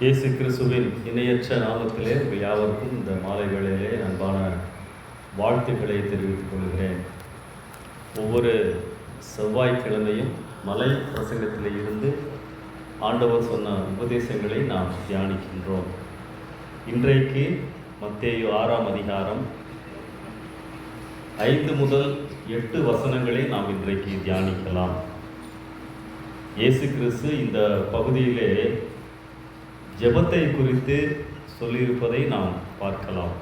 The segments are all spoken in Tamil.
இயேசு கிறிஸ்துவின் இணையற்ற நாமத்திலே உங்கள் யாவருக்கும் இந்த மாலை வேளையிலே அன்பான வாழ்த்துக்களை தெரிவித்துக் கொள்கிறேன். ஒவ்வொரு செவ்வாய்க்கிழமையும் மலை பிரசங்கத்தில் இருந்து ஆண்டவர் சொன்ன உபதேசங்களை நாம் தியானிக்கின்றோம். இன்றைக்கு மத்தேயு 6ஆம் அதிகாரம் 5 முதல் 8 வசனங்களை நாம் இன்றைக்கு தியானிக்கலாம். இயேசு கிறிஸ்து இந்த பகுதியிலே ஜெபத்தை குறித்து சொல்லியிருப்பதை நாம் பார்க்கலாம்.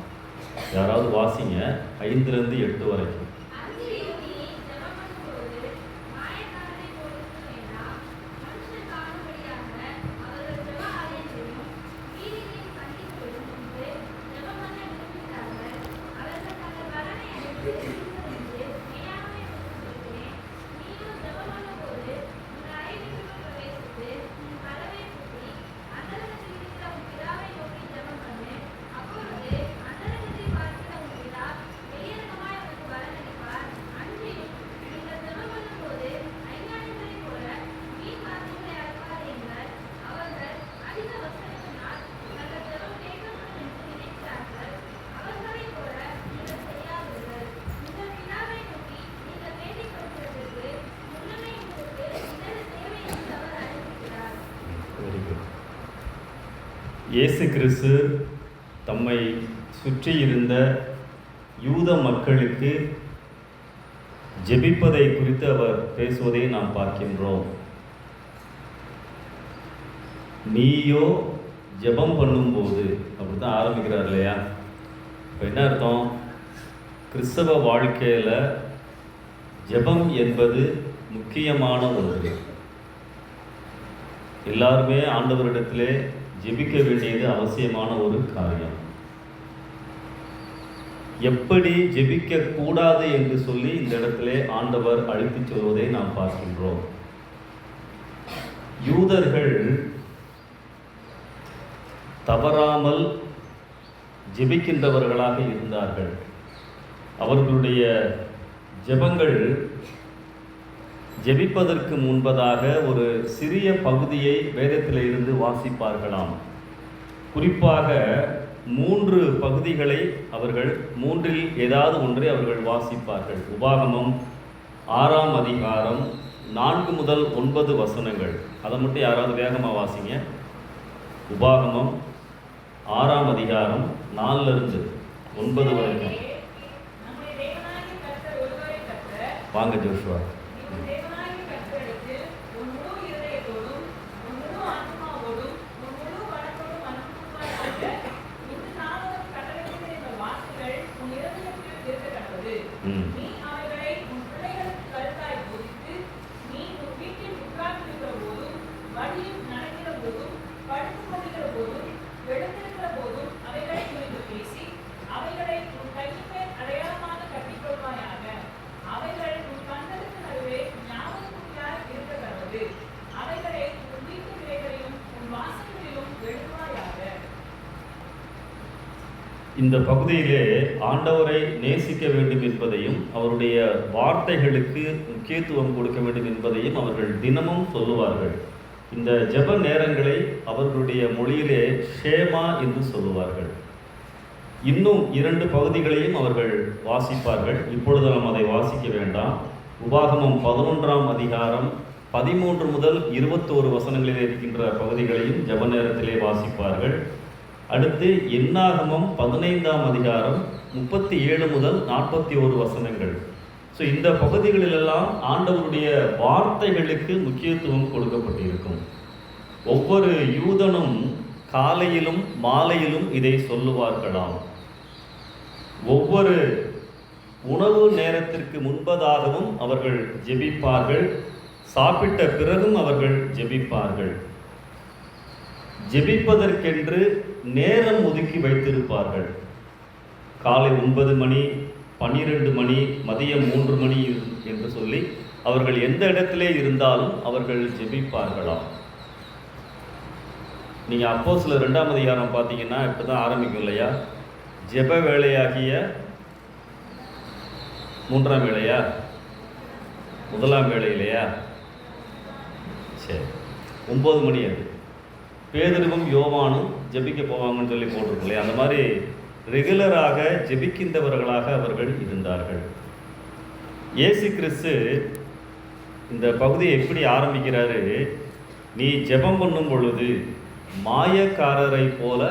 யாராவது வாசிங்க 5லிருந்து 8 வரைக்கும். இயேசு கிறிஸ்து தம்மை சுற்றி இருந்த யூத மக்களுக்கு ஜெபிப்பதை குறித்து அவர் பேசுவதை நாம் பார்க்கின்றோம். நீயோ ஜெபம் பண்ணும்போது அப்படி தான் ஆரம்பிக்கிறார் இல்லையா? இப்போ என்ன அர்த்தம்? கிறிஸ்தவ வாழ்க்கையில் ஜெபம் என்பது முக்கியமான ஒன்று. எல்லாருமே ஆண்டவரிடத்திலே ஜெபிக்க வேண்டியது அவசியமான ஒரு காரியம். எப்படி ஜெபிக்க கூடாது என்று சொல்லி இந்த இடத்திலே ஆண்டவர் அழைத்து சொல்வதை நாம் பார்க்கின்றோம். யூதர்கள் தவறாமல் ஜெபிக்கின்றவர்களாக இருந்தார்கள். அவர்களுடைய ஜெபங்கள் ஜெபிப்பதற்கு முன்பதாக ஒரு சிறிய பகுதியை வேதத்தில் இருந்து வாசிப்பார்களாம். குறிப்பாக 3 பகுதிகளை அவர்கள் 3இல் ஏதாவது ஒன்றை அவர்கள் வாசிப்பார்கள். உபாகமம் 6ஆம் அதிகாரம் 4 முதல் 9 வசனங்கள். அதை மட்டும் யாராவது வேகமாக வாசிங்க. உபாகமம் 6ஆம் அதிகாரம் 4லிருந்து 9 வரைக்கும். வாங்க ஜோஷுவா. இந்த பகுதியிலே ஆண்டவரை நேசிக்க வேண்டும் என்பதையும் அவருடைய வார்த்தைகளுக்கு முக்கியத்துவம் கொடுக்க வேண்டும் என்பதையும் அவர்கள் தினமும் சொல்லுவார்கள். இந்த ஜெப நேரங்களை அவர்களுடைய மொழியிலே ஷேமா என்று சொல்லுவார்கள். இன்னும் 2 பகுதிகளையும் அவர்கள் வாசிப்பார்கள். இப்பொழுது நாம் அதை வாசிக்க வேண்டாம். உபாகமம் 11ஆம் அதிகாரம் 13 முதல் 21 வசனங்களில் இருக்கின்ற பகுதிகளையும் ஜெப நேரத்திலே வாசிப்பார்கள். அடுத்து என்னாகமம் 15ஆம் அதிகாரம் 37 முதல் 41 வசனங்கள். ஸோ இந்த பகுதிகளிலெல்லாம் ஆண்டவருடைய வார்த்தைகளுக்கு முக்கியத்துவம் கொடுக்கப்பட்டிருக்கும். ஒவ்வொரு யூதனும் காலையிலும் மாலையிலும் இதை சொல்லுவார்களாம். ஒவ்வொரு உணவு நேரத்திற்கு முன்பதாகவும் அவர்கள் ஜெபிப்பார்கள். சாப்பிட்ட பிறகும் அவர்கள் ஜெபிப்பார்கள். ஜெபிப்பதற்கென்று நேரம் ஒதுக்கி வைத்திருப்பார்கள். காலை 9 மணி, 12 மணி, மதியம் 3 மணி என்று சொல்லி அவர்கள் எந்த இடத்திலே இருந்தாலும் அவர்கள் ஜெபிப்பார்களாம். நீங்கள் அப்போஸ்தலர் 2ஆம் அதிகாரம் பார்த்தீங்கன்னா இப்போ தான் ஆரம்பிக்கும் இல்லையா? ஜெப வேளையாகிய 3ஆம் வேளையா? முதலாம் வேலை இல்லையா? சரி, 9 மணி அது. பேதுருவும் யோவானும் ஜெபிக்க போவாங்கன்னு சொல்லி போட்டிருக்கலையே, அந்த மாதிரி ரெகுலராக ஜெபிக்கின்றவர்களாக அவர்கள் இருந்தார்கள். இயேசு கிறிஸ்து இந்த பகுதியை எப்படி ஆரம்பிக்கிறாரு? நீ ஜெபம் பண்ணும் பொழுது மாயக்காரரை போல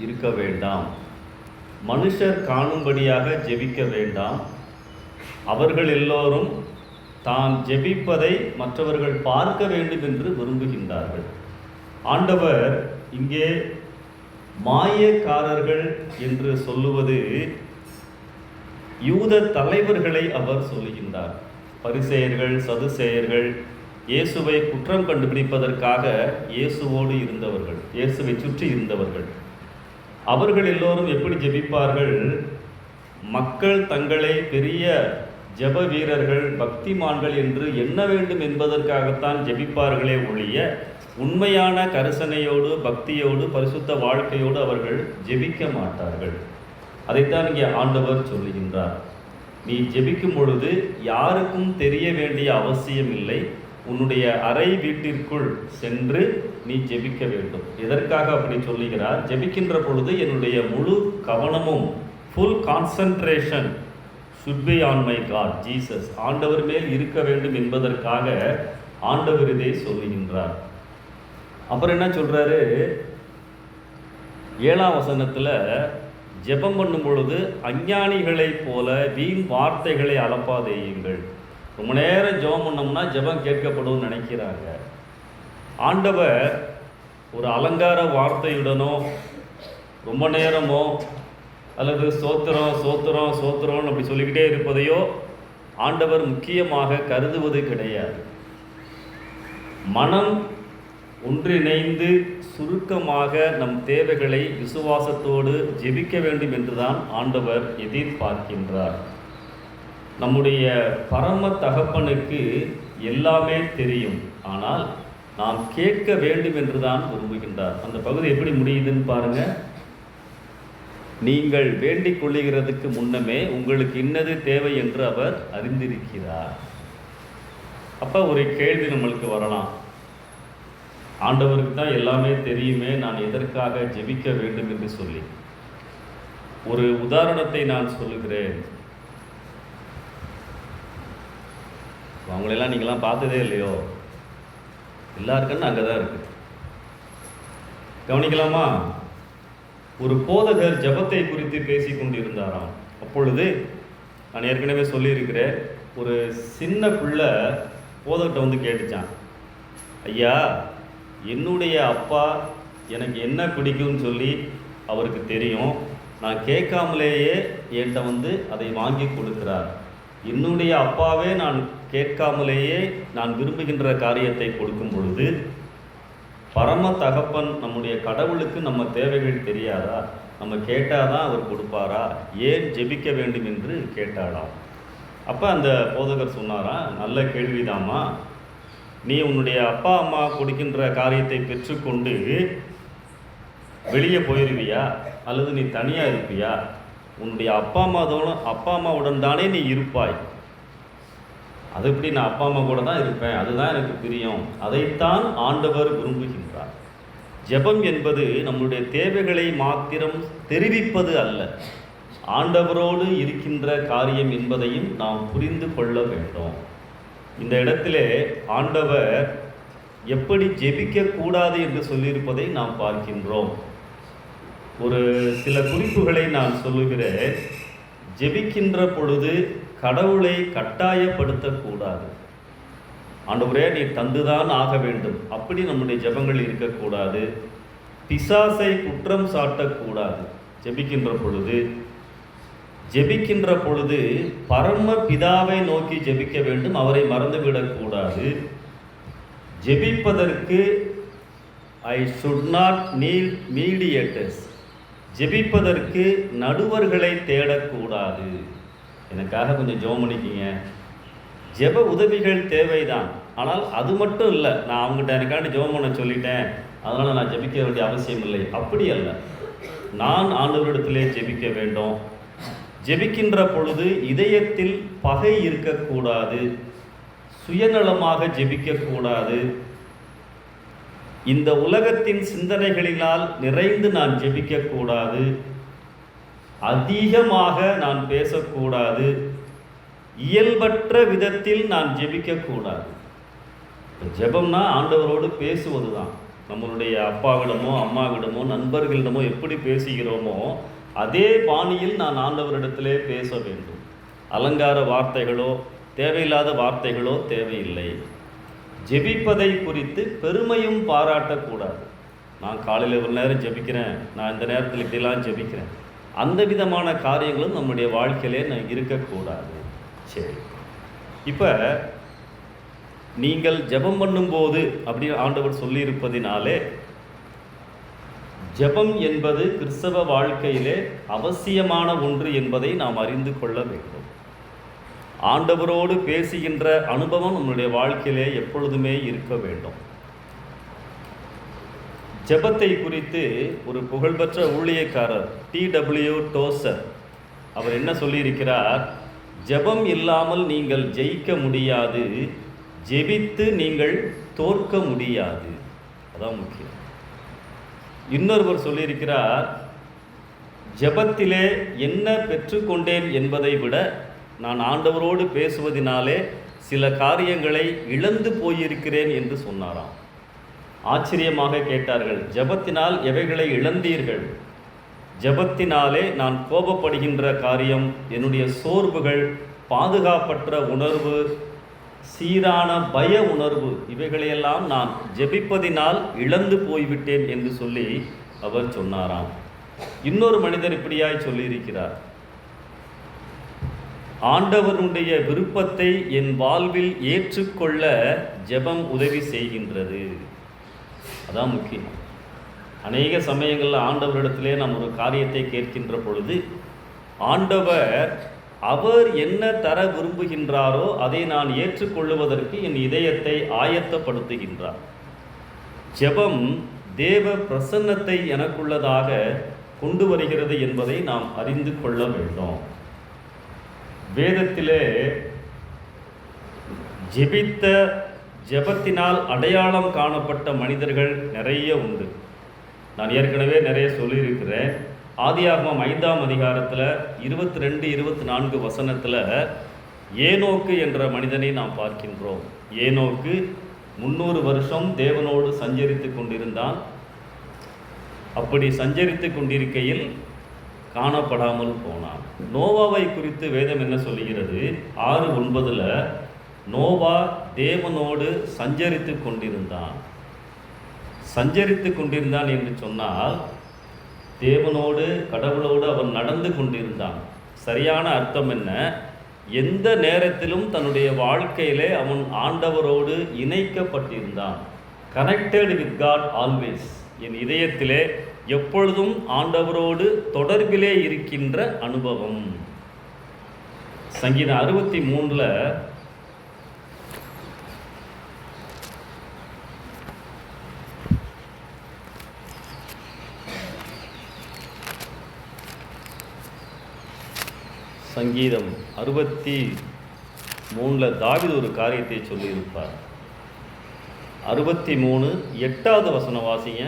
இருக்க வேண்டாம், மனுஷர் காணும்படியாக ஜெபிக்க வேண்டாம், அவர்கள் எல்லோரும் தான் ஜெபிப்பதை மற்றவர்கள் பார்க்க வேண்டும் என்று விரும்புகின்றார்கள். ஆண்டவர் இங்கே மாயக்காரர்கள் என்று சொல்லுவது யூத தலைவர்களை அவர் சொல்லுகின்றார். பரிசேயர்கள், சதுசேயர்கள் இயேசுவை குற்றம் கண்டுபிடிப்பதற்காக இயேசுவோடு இருந்தவர்கள், இயேசுவை சுற்றி இருந்தவர்கள். அவர்கள் எல்லோரும் எப்படி ஜெபிப்பார்கள்? மக்கள் தங்களை பெரிய ஜெப வீரர்கள், பக்திமான்கள் என்று எண்ண வேண்டும் என்பதற்காகத்தான் ஜெபிப்பார்களே ஒழிய உண்மையான கரிசனையோடு, பக்தியோடு, பரிசுத்த வாழ்க்கையோடு அவர்கள் ஜெபிக்க மாட்டார்கள். அதைத்தான் இங்கே ஆண்டவர் சொல்லுகின்றார். நீ ஜெபிக்கும் பொழுது யாருக்கும் தெரிய வேண்டிய அவசியம் இல்லை, உன்னுடைய அறை வீட்டிற்குள் சென்று நீ ஜெபிக்க வேண்டும். எதற்காக அப்படி சொல்லுகிறார்? ஜெபிக்கின்ற பொழுது என்னுடைய முழு கவனமும், full concentration should be on my God, Jesus, ஆண்டவர் மேல் இருக்க வேண்டும் என்பதற்காக ஆண்டவர் இதை சொல்லுகின்றார். அப்புறம் என்ன சொல்றாரு? 7ஆம் வசனத்தில் ஜெபம் பண்ணும் பொழுது அஞ்ஞானிகளைப் போல வீண் வார்த்தைகளை அளப்பாதேயுங்கள். ரொம்ப நேரம் ஜெபம் பண்ணோம்னா ஜெபம் கேட்கப்படும் நினைக்கிறாங்க. ஆண்டவர் ஒரு அலங்கார வார்த்தையுடனோ ரொம்ப நேரமோ அல்லது சோத்திரம் சோத்திரம் சோத்திரம்னு அப்படி சொல்லிக்கிட்டே இருப்பதையோ ஆண்டவர் முக்கியமாக கருதுவது கிடையாது. மனம் ஒன்றிணைந்து சுருக்கமாக நம் தேவைகளை விசுவாசத்தோடு ஜெபிக்க வேண்டும் என்றுதான் ஆண்டவர் எதிர்பார்க்கின்றார். நம்முடைய பரம தகப்பனுக்கு எல்லாமே தெரியும், ஆனால் நாம் கேட்க வேண்டும் என்றுதான் விரும்புகின்றார். அந்த பகுதி எப்படி முடியுதுன்னு பாருங்க. நீங்கள் வேண்டிக் கொள்ளுகிறதுக்கு முன்னமே உங்களுக்கு இன்னது தேவை என்று அவர் அறிந்திருக்கிறார். அப்போ ஒரு கேள்வி நம்மளுக்கு வரலாம், ஆண்டவருக்கு தான் எல்லாமே தெரியுமே, நான் எதற்காக ஜெபிக்க வேண்டும் என்று சொல்லி. ஒரு உதாரணத்தை நான் சொல்லுகிறேன். அவங்களெல்லாம் நீங்களாம் பார்த்ததே இல்லையோ? எல்லாருக்குன்னு அங்கே தான் இருக்கு. கவனிக்கலாமா? ஒரு போதகர் ஜெபத்தை குறித்து பேசி கொண்டிருந்தாராம். அப்பொழுது நான் ஏற்கனவே சொல்லியிருக்கிறேன், ஒரு சின்ன பிள்ளை போதகர்கிட்ட வந்து கேட்டுச்சான், ஐயா, என்னுடைய அப்பா எனக்கு என்ன பிடிக்கும்னு சொல்லி அவருக்கு தெரியும், நான் கேட்காமலேயே என்கிட்ட வந்து அதை வாங்கி கொடுக்கிறார். என்னுடைய அப்பாவே நான் கேட்காமலேயே நான் விரும்புகின்ற காரியத்தை கொடுக்கும் பொழுது பரம தகப்பன் நம்முடைய கடவுளுக்கு நம்ம தேவைகள் தெரியாதா? நம்ம கேட்டால் தான் அவர் கொடுப்பாரா? ஏன் ஜெபிக்க வேண்டும் என்று கேட்டாளாம். அப்போ அந்த போதகர் சொன்னாராம், நல்ல கேள்விதாம்மா, நீ உன்னுடைய அப்பா அம்மா கொடுக்கின்ற காரியத்தை பெற்றுக்கொண்டு வெளியே போயிடுவியா அல்லது நீ தனியாக இருப்பியா? உன்னுடைய அப்பா அம்மாவுடன் தானே நீ இருப்பாய். அது எப்படி நான் அப்பா அம்மா கூட தான் இருப்பேன், அதுதான் எனக்கு பிரியம். அதைத்தான் ஆண்டவர் விரும்புகின்றார். ஜெபம் என்பது நம்முடைய தேவைகளை மாத்திரம் தெரிவிப்பது அல்ல, ஆண்டவரோடு இருக்கின்ற காரியம் என்பதையும் நாம் புரிந்து கொள்ள வேண்டும். இந்த இடத்திலே ஆண்டவர் எப்படி ஜெபிக்க கூடாது என்று சொல்லியிருப்பதை நாம் பார்க்கின்றோம். ஒரு சில குறிப்புகளை நான் சொல்லுகிறேன். ஜெபிக்கின்ற பொழுது கடவுளை கட்டாயப்படுத்தக்கூடாது. ஆண்டவரே நீ தந்துதான் ஆக வேண்டும், அப்படி நம்முடைய ஜெபங்கள் இருக்கக்கூடாது. பிசாசை குற்றம் சாட்டக்கூடாது. ஜெபிக்கின்ற பொழுது பரம பிதாவை நோக்கி ஜெபிக்க வேண்டும், அவரை மறந்துவிடக்கூடாது. ஜெபிப்பதற்கு I should not need mediators, ஜெபிப்பதற்கு நடுவர்களை தேடக்கூடாது. எனக்காக கொஞ்சம் ஜெபம் பண்ணிக்கிங்க. ஜெப உதவிகள் தேவைதான், ஆனால் அது மட்டும் இல்லை, நான் அவங்ககிட்ட எனக்காண்டி ஜெபம் பண்ண சொல்லிட்டேன் அதனால் நான் ஜெபிக்க வேண்டிய அவசியம் இல்லை, அப்படி அல்ல. நான் ஆண்டவரிடத்திலே ஜெபிக்க வேண்டும். ஜெபிக்கின்ற பொழுது இதயத்தில் பகை இருக்கக்கூடாது, சுயநலமாக ஜெபிக்கக்கூடாது. இந்த உலகத்தின் சிந்தனைகளினால் நிறைந்து நான் ஜெபிக்கக்கூடாது, அதிகமாக நான் பேசக்கூடாது, இயல்பற்ற விதத்தில் நான் ஜெபிக்கக்கூடாது. ஜெபம்னா ஆண்டவரோடு பேசுவது தான். நம்மளுடைய அப்பாவிடமோ அம்மாவிடமோ நண்பர்களிடமோ எப்படி பேசுகிறோமோ அதே பாணியில் நான் ஆண்டவரிடத்திலே பேச வேண்டும். அலங்கார வார்த்தைகளோ தேவையில்லாத வார்த்தைகளோ தேவையில்லை. ஜெபிப்பதை குறித்து பெருமையும் பாராட்டக்கூடாது. நான் காலையில் ஒரு நேரம் ஜெபிக்கிறேன், நான் இந்த நேரத்தில் இப்படிலாம் ஜெபிக்கிறேன், அந்த விதமான காரியங்களும் நம்முடைய வாழ்க்கையிலே நான் இருக்கக்கூடாது. சரி, இப்போ நீங்கள் ஜெபம் பண்ணும்போது அப்படின்னு ஆண்டவர் சொல்லியிருப்பதினாலே ஜெபம் என்பது கிறிஸ்தவ வாழ்க்கையிலே அவசியமான ஒன்று என்பதை நாம் அறிந்து கொள்ள வேண்டும். ஆண்டவரோடு பேசுகின்ற அனுபவம் நம்முடைய வாழ்க்கையிலே எப்பொழுதுமே இருக்க வேண்டும். ஜெபத்தை குறித்து ஒரு புகழ்பெற்ற ஊழியக்காரர் T.W. டோசர் அவர் என்ன சொல்லியிருக்கிறார்? ஜெபம் இல்லாமல் நீங்கள் ஜெயிக்க முடியாது, ஜெபித்து நீங்கள் தோற்க முடியாது. அதான் முக்கியம். இன்னொருவர் சொல்லியிருக்கிறார், ஜெபத்திலே என்ன பெற்றுக்கொண்டேன் என்பதை விட நான் ஆண்டவரோடு பேசுவதினாலே சில காரியங்களை இழந்து போயிருக்கிறேன் என்று சொன்னாராம். ஆச்சரியமாக கேட்டார்கள், ஜெபத்தினால் எவைகளை இழந்தீர்கள்? ஜெபத்தினாலே நான் கோபப்படுகின்ற காரியம், என்னுடைய சோர்வுகள், பாதுகாப்பற்ற உணர்வு, சீரான பய உணர்வு, இவைகளையெல்லாம் நான் ஜெபிப்பதினால் இழந்து போய்விட்டேன் என்று சொல்லி அவர் சொன்னாராம். இன்னொரு மனிதர் இப்படியாய் சொல்லியிருக்கிறார், ஆண்டவனுடைய விருப்பத்தை என் வாழ்வில் ஏற்றுக்கொள்ள ஜெபம் உதவி செய்கின்றது. அதான் முக்கியம். அநேக சமயங்களில் ஆண்டவரிடத்திலே நாம் ஒரு காரியத்தை கேட்கின்ற பொழுது ஆண்டவர் அவர் என்ன தர விரும்புகின்றாரோ அதை நான் ஏற்றுக்கொள்ளுவதற்கு என் இதயத்தை ஆயத்தப்படுத்துகின்றார். ஜெபம் தேவ பிரசன்னத்தை எனக்குள்ளதாக கொண்டு வருகிறது என்பதை நாம் அறிந்து கொள்ள வேண்டும். வேதத்திலே ஜெபித்த ஜெபத்தினால் அடையாளம் காணப்பட்ட மனிதர்கள் நிறைய உண்டு. நான் ஏற்கனவே நிறைய சொல்லியிருக்கிறேன். ஆதியாகமம் 5ஆம் அதிகாரத்தில் 22, 24 வசனத்தில் ஏனோக்கு என்ற மனிதனை நாம் பார்க்கின்றோம். ஏனோக்கு 300 வருஷம் தேவனோடு சஞ்சரித்து கொண்டிருந்தான். அப்படி சஞ்சரித்து கொண்டிருக்கையில் காணப்படாமல் போனான். நோவாவை குறித்து வேதம் என்ன சொல்லுகிறது? 6:9 நோவா தேவனோடு சஞ்சரித்து கொண்டிருந்தான். சஞ்சரித்து கொண்டிருந்தான் என்று சொன்னால் தேவனோடு கடவுளோடு அவன் நடந்து கொண்டிருந்தான். சரியான அர்த்தம் என்ன? எந்த நேரத்திலும் தன்னுடைய வாழ்க்கையிலே அவன் ஆண்டவரோடு இணைக்கப்பட்டிருந்தான். Connected with God always. என் இதயத்திலே எப்பொழுதும் ஆண்டவரோடு தொடர்பிலே இருக்கின்ற அனுபவம். சங்கீதம் 63 சங்கீதம் 63 தாவீது ஒரு காரியத்தை சொல்லியிருப்பார். 63 8வது வசனம் வாசிங்க.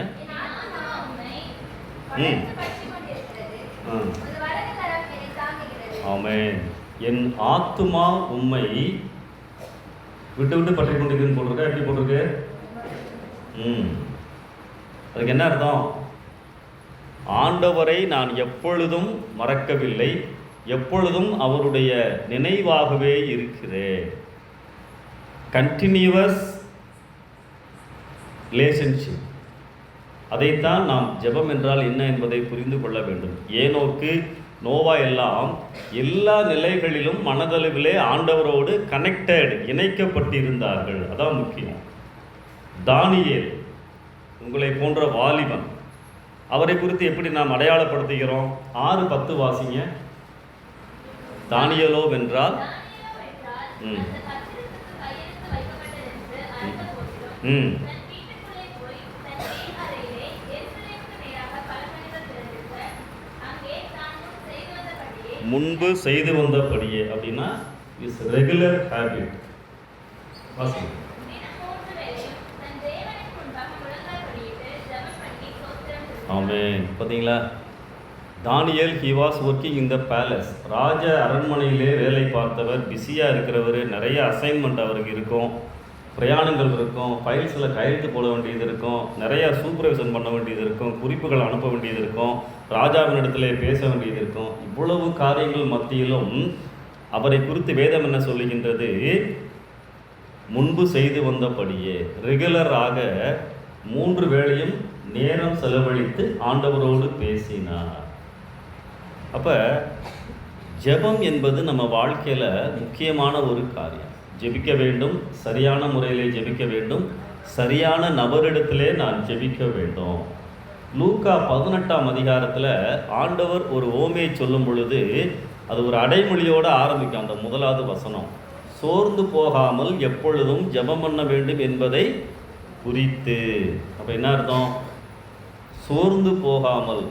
ஆமென். என் ஆத்துமா உம்மை விட்டு விட்டு பற்றி கொண்டிருக்குன்னு போட்டிருக்க. எப்படி போட்டிருக்கு? அதுக்கு என்ன அர்த்தம்? ஆண்டவரை நான் எப்பொழுதும் மறக்கவில்லை, எப்பொழுதும் அவருடைய நினைவாகவே இருக்கிறேன். Continuous relationship. அதைத்தான் நாம் ஜெபம் என்றால் என்ன என்பதை புரிந்து கொள்ள வேண்டும். ஏனோக்கு நோவா எல்லாம் எல்லா நிலைகளிலும் மனதளவிலே ஆண்டவரோடு கனெக்டட், இணைக்கப்பட்டிருந்தார்கள். அதான் முக்கியம். தானியேல் உங்களை போன்ற வாலிபன், அவரை குறித்து எப்படி நாம் அடையாளப்படுத்துகிறோம்? 6:10 வாசிங்க. தானியேலோ வென்றால் முன்பு செய்து வந்தபடியே. அப்படின்னா இஸ் ரெகுலர் ஹேபிட். ஆமென். பார்த்தீங்களா, Daniel he was working in the palace. ராஜ அரண்மனையிலே வேலை பார்த்தவர், பிஸியாக இருக்கிறவர், நிறைய அசைன்மெண்ட் அவருக்கு இருக்கும், பிரயாணங்கள் இருக்கும், ஃபைல்ஸில் கையெழுத்து போட வேண்டியது இருக்கும், நிறையா சூப்பர்வைசன் பண்ண வேண்டியது இருக்கும், குறிப்புகள் அனுப்ப வேண்டியது இருக்கும், ராஜாவினிடத்திலே பேச வேண்டியது இருக்கும். இவ்வளவு காரியங்கள் மத்தியிலும் அவரை குறித்து வேதம் என்ன சொல்லுகின்றது? முன்பு செய்து வந்தபடியே ரெகுலராக 3 வேளையும் நேரம் செலவழித்து ஆண்டவரோடு பேசினார். அப்போ ஜெபம் என்பது நம்ம வாழ்க்கையில் முக்கியமான ஒரு காரியம். ஜெபிக்க வேண்டும், சரியான முறையிலே ஜெபிக்க வேண்டும், சரியான நபரிடத்திலே நான் ஜெபிக்க வேண்டும். லூக்கா 18ஆம் அதிகாரத்தில் ஆண்டவர் ஒரு ஓமையை சொல்லும் பொழுது அது ஒரு அடைமொழியோடு ஆரம்பிக்கும். அந்த 1வது வசனம், சோர்ந்து போகாமல் எப்பொழுதும் ஜெபம் பண்ண வேண்டும் என்பதை குறித்து. அப்போ என்ன அர்த்தம்? சோர்ந்து போகாமல்,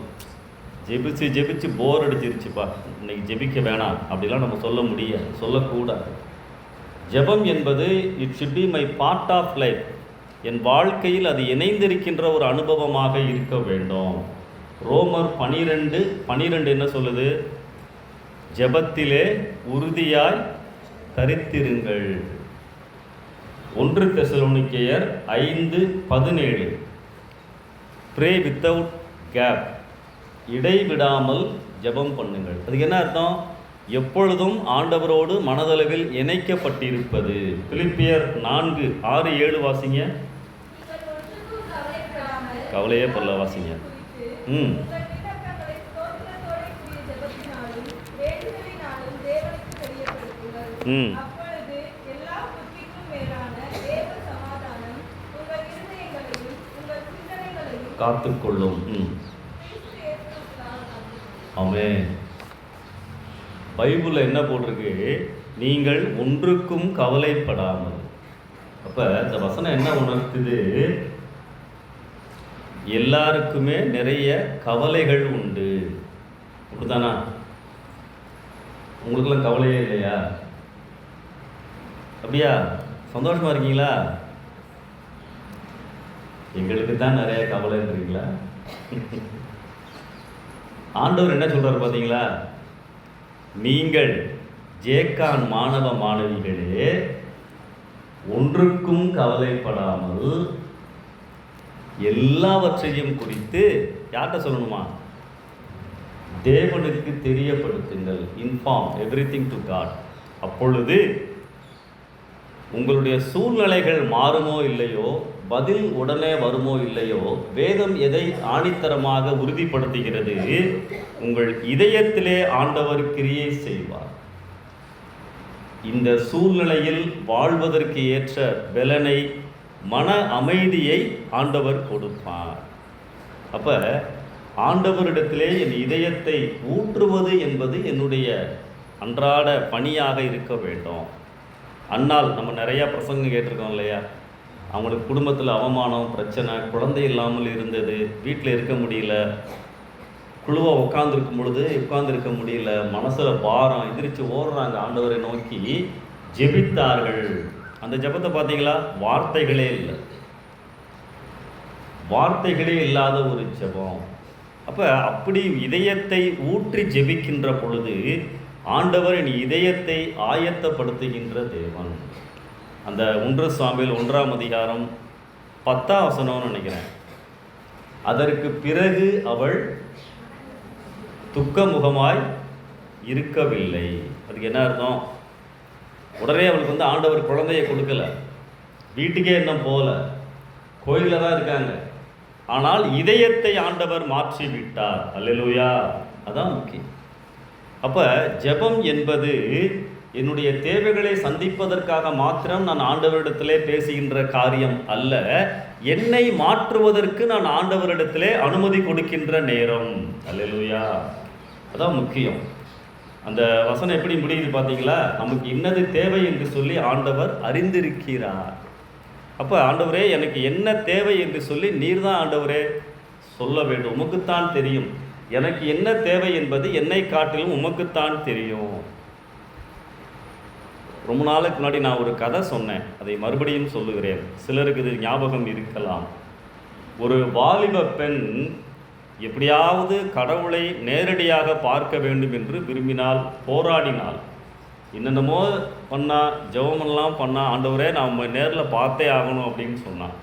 ஜெபிச்சு ஜெபிச்சு போர் அடிச்சிருச்சுப்பா, இன்னைக்கு ஜெபிக்க வேணாம் அப்படிலாம் நம்ம சொல்ல முடியாது, சொல்லக்கூடாது. ஜெபம் என்பது it should be my part of life. என் வாழ்க்கையில் அது இணைந்திருக்கின்ற ஒரு அனுபவமாக இருக்க வேண்டும். ரோமர் 12:12 என்ன சொல்லுது? ஜெபத்திலே உறுதியாய் தரித்திருங்கள். 1 தெசலோனிக்கேயர் 5:17 ப்ரே வித்தவுட் கேப், இடைவிடாமல் ஜெபம் பண்ணுங்கள். அதுக்கு என்ன அர்த்தம்? எப்பொழுதும் ஆண்டவரோடு மனதளவில் இணைக்கப்பட்டிருப்பது. பிலிப்பியர் 4:6-7 வாசிங்க. கவலையே பல்ல வாசிங்க. காத்துக்கொள்ளும். ஆமென். பைபிளில் என்ன போட்டிருக்கு? நீங்கள் ஒன்றுக்கும் கவலைப்படாமல். அப்போ இந்த வசனம் என்ன உணர்த்துது? எல்லாருக்குமே நிறைய கவலைகள் உண்டு, அப்படித்தானா? உங்களுக்கெல்லாம் கவலையே இல்லையா? அப்படியா? சந்தோஷமா இருக்கீங்களா? எங்களுக்கு தான் நிறைய கவலைன்றீங்களா? ஆண்டவர் என்ன சொல்றாரு பார்த்தீங்களா? நீங்கள் ஜேக்கான் மாணவ மாணவிகளே, ஒன்றுக்கும் கவலைப்படாமல் எல்லாவற்றையும் குறித்து யார்கிட்ட சொல்லணுமா? தேவனுக்கு தெரியப்படுத்துங்கள். Inform everything to God. அப்பொழுது உங்களுடைய சூழ்நிலைகள் மாறுமோ இல்லையோ, பதில் உடனே வருமோ இல்லையோ, வேதம் எதை ஆணித்தரமாக உறுதிப்படுத்துகிறது? உங்கள் இதயத்திலே ஆண்டவர் கிரியை செய்வார். இந்த சூழ்நிலையில் வாழ்வதற்கு ஏற்ற பலனை, மன அமைதியை ஆண்டவர் கொடுப்பார். அப்போ ஆண்டவரிடத்திலே என் இதயத்தை ஊற்றுவது என்பது என்னுடைய அன்றாட பணியாக இருக்க வேண்டும். அன்னால் நம்ம நிறையா பிரசங்கம் கேட்டிருக்கோம் இல்லையா? அவங்களுக்கு குடும்பத்தில் அவமானம், பிரச்சனை, குழந்தை இல்லாமல் இருந்தது, வீட்டில் இருக்க முடியல, குழுவாக உட்காந்துருக்க முடியல, மனசில் பாரம், எதிர்த்து ஓடுறாங்க, ஆண்டவரை நோக்கி ஜெபித்தார்கள். அந்த ஜெபத்தை பார்த்தீங்களா? வார்த்தைகளே இல்லை, வார்த்தைகளே இல்லாத ஒரு ஜெபம். அப்போ அப்படி இதயத்தை ஊற்றி ஜெபிக்கின்ற பொழுது ஆண்டவர் என் இதயத்தை ஆயத்தப்படுத்துகின்ற தேவன். அந்த 1 சாமுவேல் 1ஆம் அதிகாரம் 10ஆம் வசனம்னு நினைக்கிறேன். அதற்கு பிறகு அவள் துக்கமுகமாய் இருக்கவில்லை. அதுக்கு என்ன அர்த்தம்? உடனே அவளுக்கு ஆண்டவர் குழந்தையை கொடுக்கல, வீட்டுக்கே இன்னும் போகல, கோயிலில் தான் இருக்காங்க. ஆனால் இதயத்தை ஆண்டவர் மாற்றி விட்டார். அல்லேலூயா. அதான் முக்கியம். அப்போ ஜெபம் என்பது என்னுடைய தேவைகளை சந்திப்பதற்காக மாத்திரம் நான் ஆண்டவரிடத்திலே பேசுகின்ற காரியம் அல்ல, என்னை மாற்றுவதற்கு நான் ஆண்டவரிடத்திலே அனுமதி கொடுக்கின்ற நேரம். அல்லேலூயா. அதான் முக்கியம். அந்த வசனம் எப்படி முடியுது பார்த்தீங்களா? நமக்கு இன்னது தேவை என்று சொல்லி ஆண்டவர் அறிந்திருக்கிறார். அப்போ ஆண்டவரே எனக்கு என்ன தேவை என்று சொல்லி நீர் தான் ஆண்டவரே சொல்ல வேண்டும். உமக்குத்தான் தெரியும். எனக்கு என்ன தேவை என்பது என்னை காட்டிலும் உமக்குத்தான் தெரியும். ரொம்ப நாளுக்கு முன்னாடி நான் ஒரு கதை சொன்னேன், அதை மறுபடியும் சொல்லுகிறேன். சிலருக்கு இது ஞாபகம் இருக்கலாம். ஒரு வாலிப பெண் எப்படியாவது கடவுளை நேரடியாக பார்க்க வேண்டும் என்று விரும்பினால், போராடினால், என்னென்னமோ பண்ணால், ஜெபமெல்லாம் பண்ணால், ஆண்டவரே நாம் நேரில் பார்த்தே ஆகணும் அப்படின்னு சொன்னான்.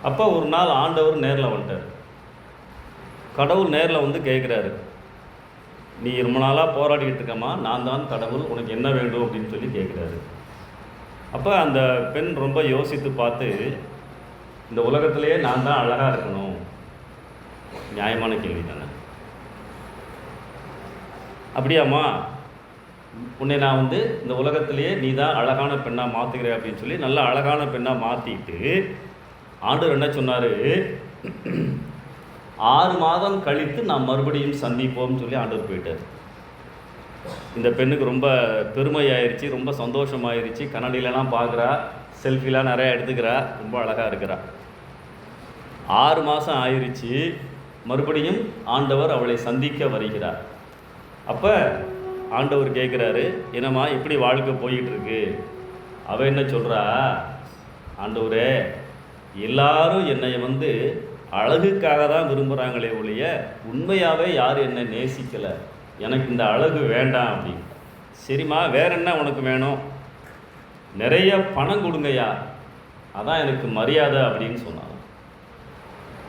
அப்போ ஒரு நாள் ஆண்டவர் நேரில் வந்துட்டார். கடவுள் நேரில் வந்து கேட்குறாரு, நீ ரொம்ப நாளாக போராடிக்கிட்டு இருக்கம்மா, நான் தான் கடவுள், உனக்கு என்ன வேண்டும் அப்படின்னு சொல்லி கேட்குறாரு. அப்போ அந்த பெண் ரொம்ப யோசித்து பார்த்து, இந்த உலகத்திலேயே நான் தான் அழகாக இருக்கணும். நியாயமான கேள்வி தானே? அப்படியாம்மா, உன்னை நான் வந்து இந்த உலகத்திலேயே நீ தான் அழகான பெண்ணாக மாற்றுகிறேன் அப்படின்னு சொல்லி நல்ல அழகான பெண்ணாக மாற்றிட்டு ஆண்டவர் என்ன சொன்னார், 6 மாதம் கழித்து நாம் மறுபடியும் சந்திப்போம்னு சொல்லி ஆண்டவர் போயிட்டார். இந்த பெண்ணுக்கு ரொம்ப பெருமையாயிருச்சு, ரொம்ப சந்தோஷமாயிருச்சு. கண்ணாடியிலலாம் பார்க்குறா, செல்ஃபிலாம் நிறையா எடுத்துக்கிறா, ரொம்ப அழகாக இருக்கிறா. 6 மாதம் ஆயிடுச்சு, மறுபடியும் ஆண்டவர் அவளை சந்திக்க வருகிறார். அப்போ ஆண்டவர் கேட்குறாரு, என்னம்மா எப்படி வாழ்க்கை போயிட்டுருக்கு? அவள் என்ன சொல்கிறா, ஆண்டவரே எல்லாரும் என்னை வந்து அழகுக்காக தான் விரும்புகிறாங்களே ஒழிய உண்மையாகவே யாரும் என்னை நேசிக்கலை, எனக்கு இந்த அழகு வேண்டாம் அப்படின்னு. சரிம்மா, வேற என்ன உனக்கு வேணும்? நிறைய பணம் கொடுங்கய்யா, அதான் எனக்கு மரியாதை அப்படின்னு சொன்னாங்க.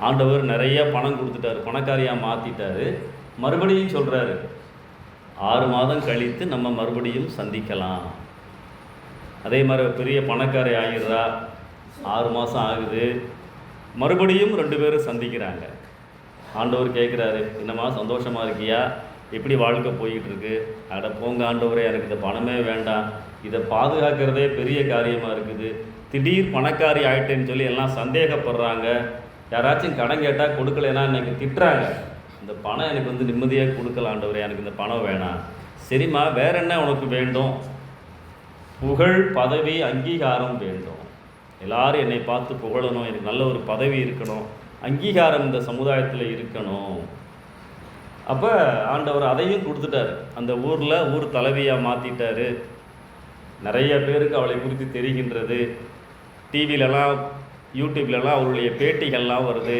ஆண்டவர் நிறைய பணம் கொடுத்துட்டாரு, பணக்காரியாக மாற்றிட்டாரு. மறுபடியும் சொல்கிறாரு, 6 மாதம் கழித்து நம்ம மறுபடியும் சந்திக்கலாம். அதே மாதிரி பெரிய பணக்காரி ஆகிடுறா, 6 மாதம் ஆகுது, மறுபடியும் 2 பேரும் சந்திக்கிறாங்க. ஆண்டவர் கேட்குறாரு, என்னம்மா சந்தோஷமாக இருக்கியா, எப்படி வாழ்க்கை போய்கிட்டு இருக்கு? அட போங்க ஆண்டவரே, எனக்கு இந்த பணமே வேண்டாம், இதை பாதுகாக்கிறதே பெரிய காரியமாக இருக்குது, திடீர் பணக்காரி ஆகிட்டேன்னு சொல்லி எல்லாம் சந்தேகப்படுறாங்க, யாராச்சும் கடன் கேட்டால் கொடுக்கலைன்னா எனக்கு திட்டுறாங்க, இந்த பணம் எனக்கு வந்து நிம்மதியாக கொடுக்கல ஆண்டவரே, எனக்கு இந்த பணம் வேணாம். சரிம்மா, வேற என்ன உனக்கு வேண்டும்? புகழ், பதவி, அங்கீகாரம் வேண்டும். எல்லாரும் என்னை பார்த்து புகழணும், எனக்கு நல்ல ஒரு பதவி இருக்கணும், அங்கீகாரம் இந்த சமுதாயத்தில் இருக்கணும். அப்போ ஆண்டவர் அதையும் கொடுத்துட்டார். அந்த ஊர் தலைவியாக மாற்றிட்டார். நிறைய பேருக்கு அவளை குறித்து தெரிகின்றது. டிவிலலாம் யூடியூப்லலாம் அவருடைய பேட்டிகள்லாம் வருது.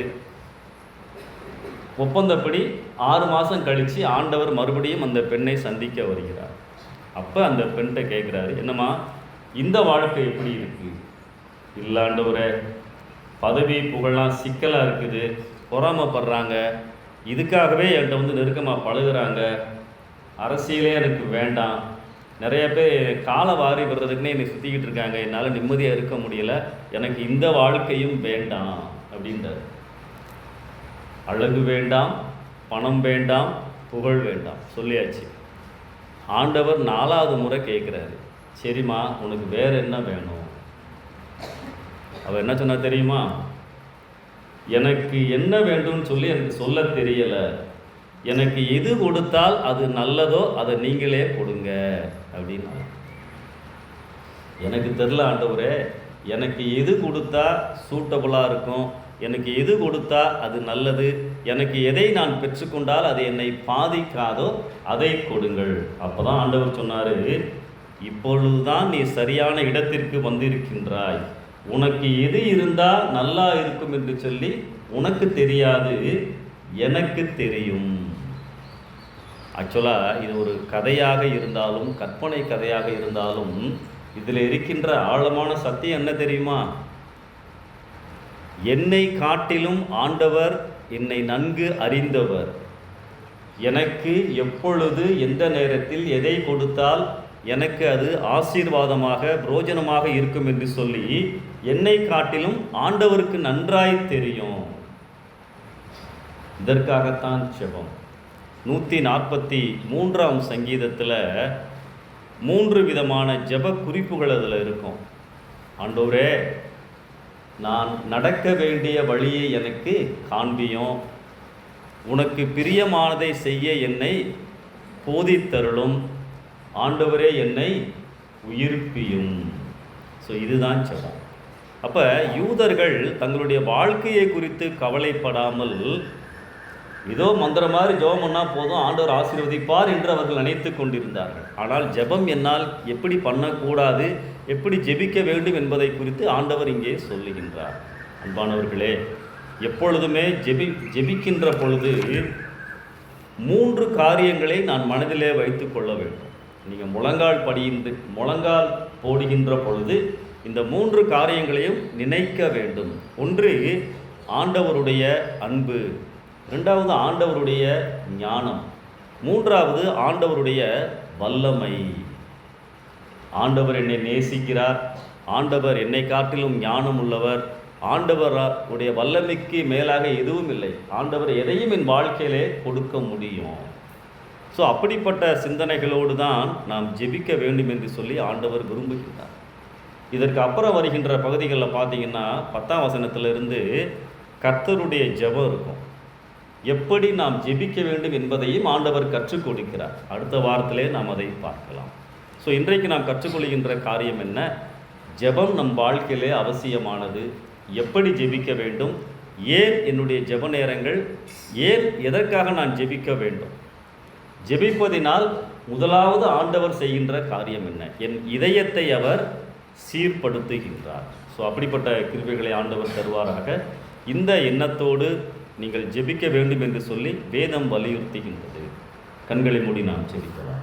ஒப்பந்தப்படி 6 மாதம் கழித்து ஆண்டவர் மறுபடியும் அந்த பெண்ணை சந்திக்க வருகிறார். அப்போ அந்த பெண்கிட்ட கேட்குறாரு, என்னம்மா இந்த வாழ்க்கை எப்படி இருக்குது? இல்லை ஆண்டவரே, பதவி புகழெலாம் சிக்கலாக இருக்குது, பொறாமப்படுறாங்க, இதுக்காகவே என்கிட்ட வந்து நெருக்கமாக பழகுறாங்க, அரசியலே எனக்கு வேண்டாம், நிறைய பேர் காலை வாரி வர்றதுக்குன்னே என்னை சுற்றிக்கிட்டு இருக்காங்க, என்னால் நிம்மதியாக இருக்க முடியலை, எனக்கு இந்த வாழ்க்கையும் வேண்டாம் அப்படின்றார். அழகு வேண்டாம், பணம் வேண்டாம், புகழ் வேண்டாம் சொல்லியாச்சு. ஆண்டவர் 4வது முறை கேட்குறாரு, சரிம்மா உனக்கு வேறு என்ன வேணும்? அவள் என்ன சொன்னா தெரியுமா, எனக்கு என்ன வேண்டும்னு சொல்லி எனக்கு சொல்ல தெரியலை, எனக்கு எது கொடுத்தால் அது நல்லதோ அதை நீங்களே கொடுங்க அப்படின்னா. எனக்கு தெரில ஆண்டவரே, எனக்கு எது கொடுத்தா சூட்டபுளாக இருக்கும், எனக்கு எது கொடுத்தா அது நல்லது, எனக்கு எதை நான் பெற்றுக்கொண்டால் அது என்னை பாதிக்காதோ அதை கொடுங்கள். அப்போ தான் ஆண்டவர் சொன்னார், இப்பொழுதுதான் நீ சரியான இடத்திற்கு வந்திருக்கின்றாய், உனக்கு எது இருந்தால் நல்லா இருக்கும் என்று சொல்லி உனக்கு தெரியாது, எனக்கு தெரியும். ஆக்சுவலாக இது ஒரு கதையாக இருந்தாலும், கற்பனை கதையாக இருந்தாலும், இதில் இருக்கின்ற ஆழமான சத்தியம் என்ன தெரியுமா? என்னை காட்டிலும் ஆண்டவர் என்னை நன்கு அறிந்தவர். எனக்கு எப்பொழுது எந்த நேரத்தில் எதை கொடுத்தால் எனக்கு அது ஆசீர்வாதமாக பிரோஜனமாக இருக்கும் என்று சொல்லி என்னை காட்டிலும் ஆண்டவருக்கு நன்றாய் தெரியும். இதற்காகத்தான் ஜெபம். 143ஆம் சங்கீதத்தில் 3 விதமான ஜெப குறிப்புகள் அதில் இருக்கும். ஆண்டவரே, நான் நடக்க வேண்டிய வழியை எனக்கு காண்பியும், உனக்கு பிரியமானதை செய்ய என்னை போதித்தருளும், ஆண்டவரே என்னை உயிர்ப்பியும். ஸோ இதுதான் ஜெபம். அப்போ யூதர்கள் தங்களுடைய வாழ்க்கையை குறித்து கவலைப்படாமல் ஏதோ மந்திரம் மாதிரி ஜெபம் பண்ணால் போதும் ஆண்டவர் ஆசீர்வதிப்பார் என்று அவர்கள் நினைத்து கொண்டிருந்தார்கள். ஆனால் ஜெபம் என்னால் எப்படி பண்ணக்கூடாது, எப்படி ஜெபிக்க வேண்டும் என்பதை குறித்து ஆண்டவர் இங்கே சொல்லுகின்றார். அன்பானவர்களே, எப்பொழுதுமே ஜெபிக்கின்ற பொழுது 3 காரியங்களை நான் மனதிலே வைத்து கொள்ள வேண்டும். நீங்கள் முழங்கால் போடுகின்ற பொழுது இந்த 3 காரியங்களையும் நினைக்க வேண்டும். ஒன்று, ஆண்டவருடைய அன்பு. 2வது, ஆண்டவருடைய ஞானம். 3வது, ஆண்டவருடைய வல்லமை. ஆண்டவர் என்னை நேசிக்கிறார், ஆண்டவர் என்னை காட்டிலும் ஞானம் உள்ளவர், ஆண்டவருடைய வல்லமைக்கு மேலாக எதுவும் இல்லை, ஆண்டவர் எதையும் என் வாழ்க்கையிலே கொடுக்க முடியும். ஸோ அப்படிப்பட்ட சிந்தனைகளோடு தான் நாம் ஜெபிக்க வேண்டும் என்று சொல்லி ஆண்டவர் விரும்புகின்றார். இதற்கு அப்புறம் வருகின்ற பகுதிகளில் பார்த்தீங்கன்னா 10ஆம் வசனத்திலிருந்து கர்த்தருடைய ஜெபம் இருக்கும். எப்படி நாம் ஜெபிக்க வேண்டும் என்பதையும் ஆண்டவர் கற்றுக் கொடுக்கிறார். அடுத்த வாரத்திலே நாம் அதை பார்க்கலாம். ஸோ இன்றைக்கு நாம் கற்றுக்கொள்கின்ற காரியம் என்ன? ஜெபம் நம் வாழ்க்கையிலே அவசியமானது. எப்படி ஜெபிக்க வேண்டும், ஏன் என்னுடைய ஜெப நேரங்கள், ஏன் எதற்காக நான் ஜெபிக்க வேண்டும், ஜெபிப்பதினால் முதலாவது ஆண்டவர் செய்கின்ற காரியம் என்ன, என் இதயத்தை அவர் சீர்படுத்துகின்றார். ஸோ அப்படிப்பட்ட கிருபைகளை ஆண்டவர் தருவாராக. இந்த எண்ணத்தோடு நீங்கள் ஜெபிக்க வேண்டும் என்று சொல்லி வேதம் வலியுறுத்துகின்றது. கண்களை மூடி நாம் ஜெபிக்கலாம்.